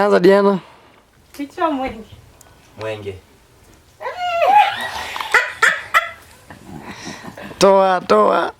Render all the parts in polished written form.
Unaanza Diana? Kichwa mwenge. Mwenge. Toa. Toa.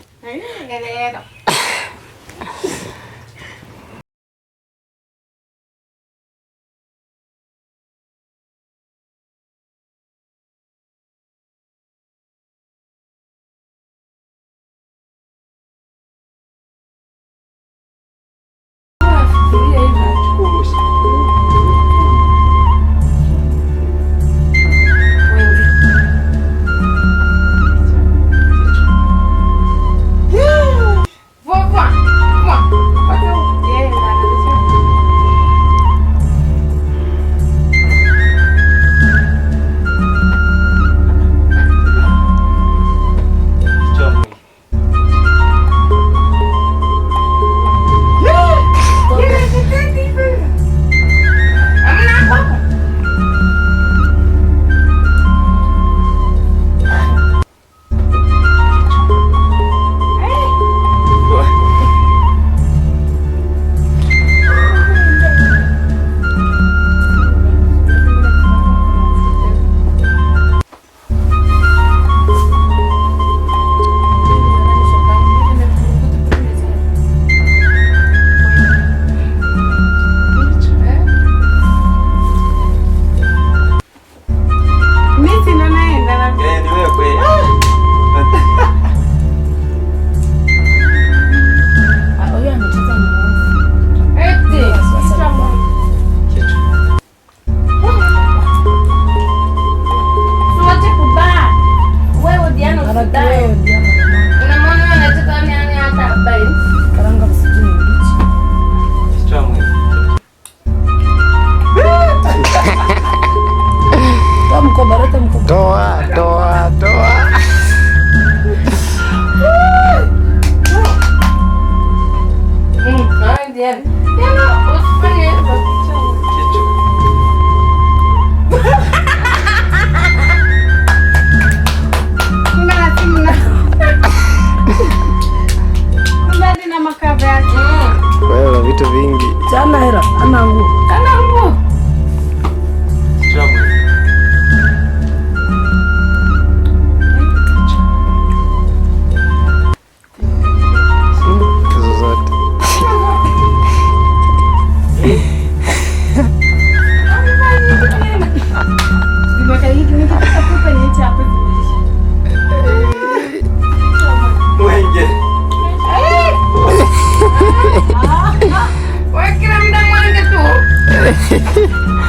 Wewe vitu vingi. Sana hera, ana nguo.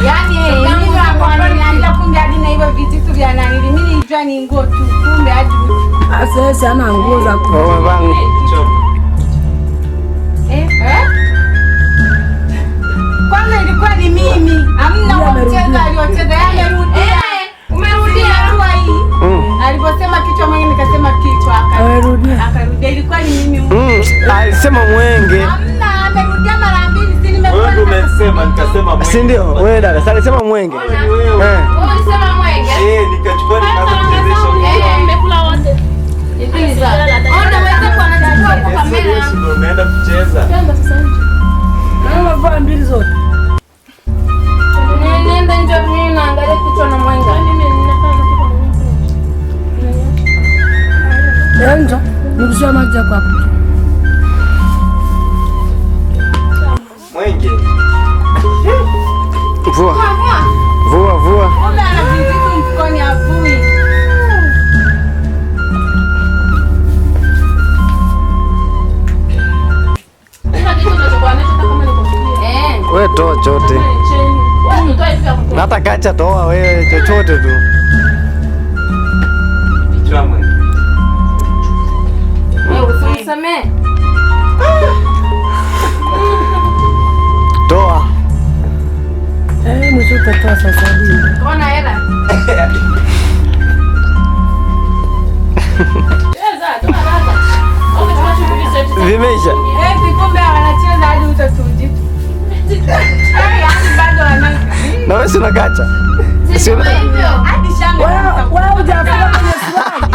Yaani mimi nakwambia kumbe hadi na hivyo vitu vya nani mimi nilijua ni nguo tu kumbe hadi sasa ana nguo za kuvaa. Kwanza ilikuwa ni mimi. Hamna mchezo aliocheza yeye amerudia. Umerudia tu hii. Aliposema kichwa mwenge nikasema kichwa akarudia. Ilikuwa ni mimi. Alisema mwenge. Hamna amerudia mara mbili si nimekuwa. Wewe umesema nikasema mwenge. Si ndio? Wewe dada, sasa alisema mwenge. Wewe ulisema mwenge? Nikachukua nikaanza kuchezesha. Mmekula wote. Ona wewe kwa anachukua kwa kamera. Ndio umeenda kucheza. Twende sasa hivi. Naomba vaa mbili zote. Nenda nje mimi naangalia kichwa na mwenge. Ndio, nirudishie maji yako hapo. Mwenge. Vua. Kumbe ana vitu mfukoni avui. Wewe toa chote. Hata kacha toa wewe chochote tu. Kichwa mwenge. Wewe usisamee. Toa. Mwisho utatoa sasa hivi. Ona hela. Vimeisha. Kumbe wanacheza hadi utatuji. Bado wanaka. Na wewe sina kacha. Sio hivyo. Hadi shanga. Wewe hujafika kwenye swali.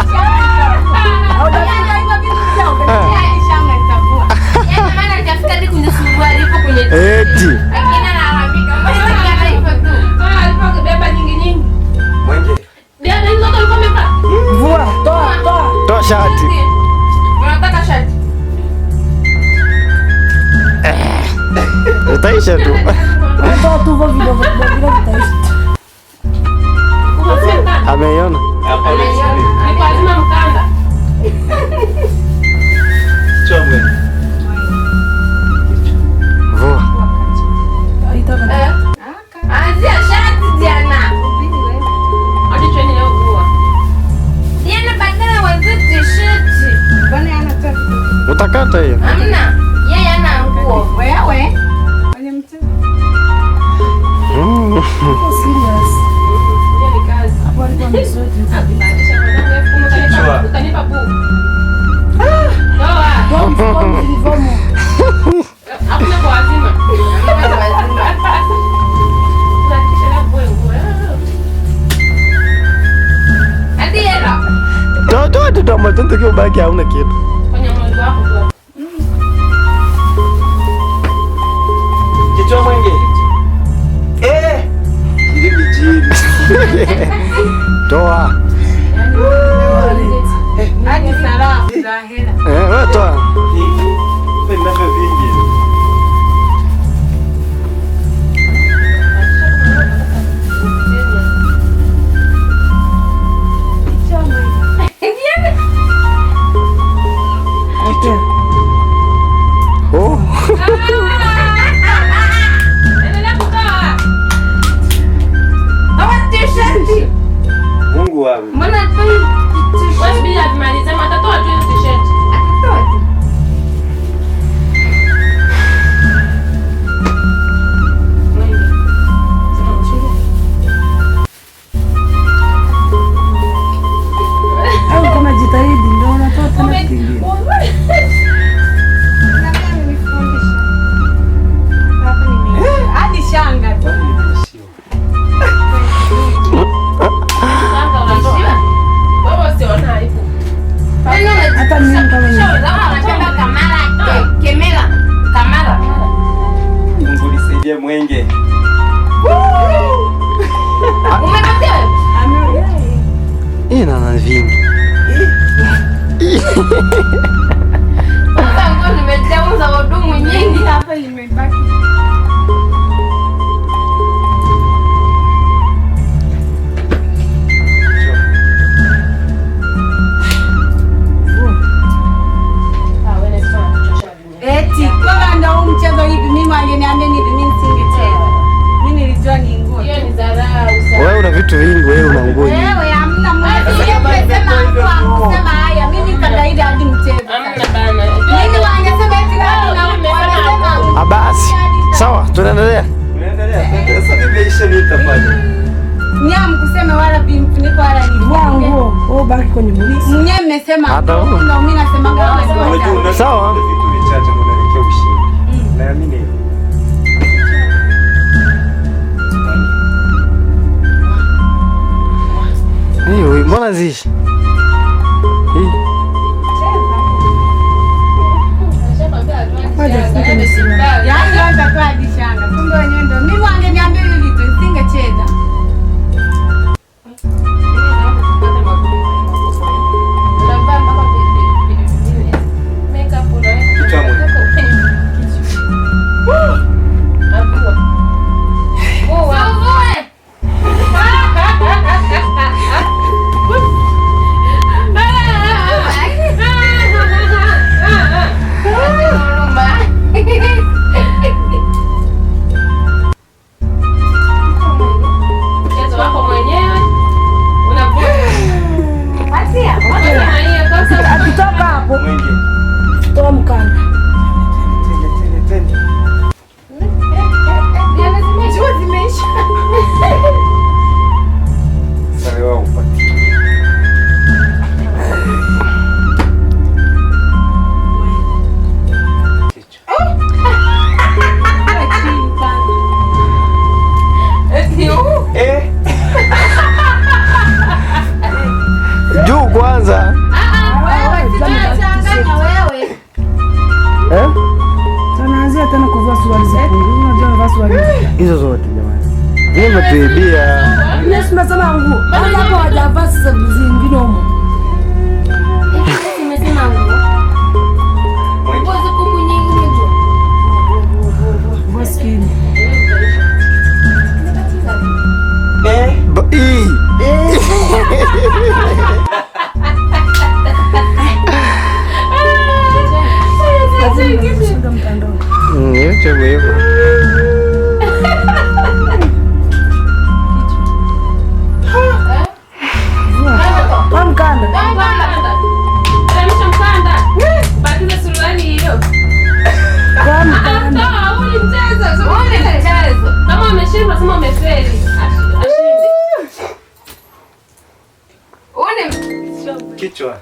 Hujafika hivyo vitu vyao. Hadi shanga nitavua. Yaani maana hajafika hadi kwenye suruali ipo kwenye. Eti. Lakini anahamika. Utaisha tu. Ndio tu vile vitaisha. Ameiona. Alikuwa lazima mkanda. Chomwe. Vua. Anzia shati jana. Hadi cheni leo vua. Jana badala wa t-shirt. Bwana anataka. Utakata hiyo. Hamna. Yeye ana nguo. Wewe. Kwenye mchezo. Serious. Hiyo ni kazi. Hapo alikuwa mzuri. Kichwa. Utanipa bu. Hakuna kwa wazima. Toto matundu kio baki hauna kitu. Kwenye mwili wako tu. Kichwa mwenge. Jiri. Toa. Hadi sarafu za hela. Wewe toa. Navyo vingi. Oh. Mungu wangu. Mbona tu wewe bila kumaliza matatoa tu t-shirt. Atatoa tu. Au kama jitahidi ndio unatoa tena kingine. Hadi shanga tu. Hata mimi kama ni Mungu nisaidie mwenge. Ina na vingi. Hapa imebaki. Eti kwa ndio mchezo hivi mimi aliniambia hivi mimi nisingecheza. Mimi nilijua ni nguo. Hiyo ni dharau sana. Wewe una vitu vingi, wewe una nguo nyingi. Wewe hamna mmoja kusema haya mimi kawaida hadi mchezo. Hamna bana. Mimi wangesema eti wanasema. Basi. Sawa, tunaendelea. Unaendelea. Sasa nimeisha nitafanya. Nyam kusema wala vimfuniko wala ni nguo. Oh, baki kwenye mwili. Mwenyewe mmesema hata ndio mimi nasema Unajua sawa. Vitu vichache ndio naelekea ushindi. Naamini hivyo. Hiyo mbona zishi? Hii. Yaani hata kwa dishanga. Kumbe wenyewe ndio mimi wangeniambia hivi vitu nisingecheza. Akitoka hapo, toa mkanda. Juu kwanza. Tunaanzia tena kuvua suruali zetu. Unajua vaa suruali hizo zote jamani. Mimi nimetuibia. Mimi simesema nguo. Hata hapo hajavaa sasa zingine huko. Nimesema nguo. Nguo ziko nyingi mtu. Voski kichwa.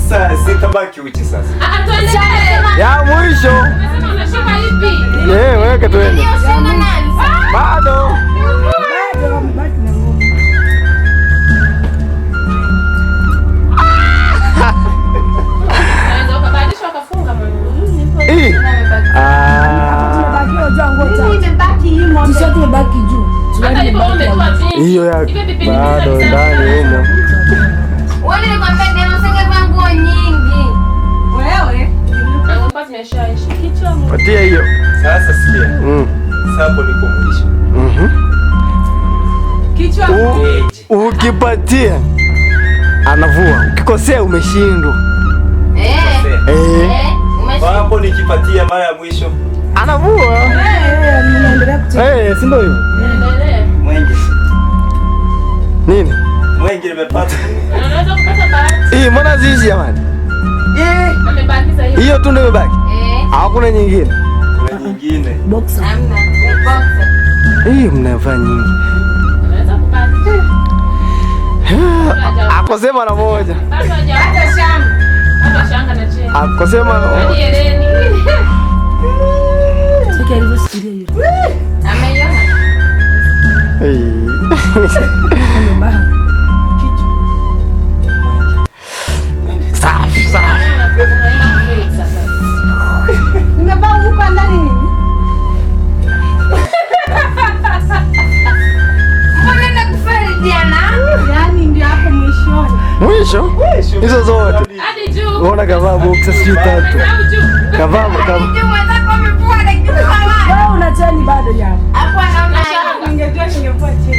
Sasa sitabaki uchi sasa. Ya mwisho. Weka tuende. Bado. Hiyo ya bado ndani humo. Wewe nikwambia ndio usingevaa nguo nyingi. Wewe? Naomba zimeshaisha. Kichwa mmoja. Patia hiyo. Sasa sikia. Sapo niko mwisho. Kichwa ukipatia anavua. Ukikosea umeshindwa. Hapo nikipatia mara ya mwisho anavua. Si ndio hivyo? Mwenge. Nini? Mwenge nimepata. Unaweza kupata bahati. Mbona zishi jamani? Amebakiza hiyo. Hiyo tu ndio imebaki. Hakuna nyingine. Kuna nyingine. Boxer. Hamna. Boxer. Mnavaa nyingi. Unaweza kupata. Akosema na moja. Bado hata shanga. Hata shanga na cheni. Akosema na moja. Hadi eleni. Sasa alivyosikia hiyo. Ameiona. Safi. Nimevaa huko ndani nini? Mbona nakufarijiana? Yaani ndio hapo mwishoni. Mwisho? Hizo zote. Hadi juu. Unaona kavaa boxer sio tatu. Kavaa Wewe una cheni bado hapo. Hapo anaona ningejua ningekuwa chini.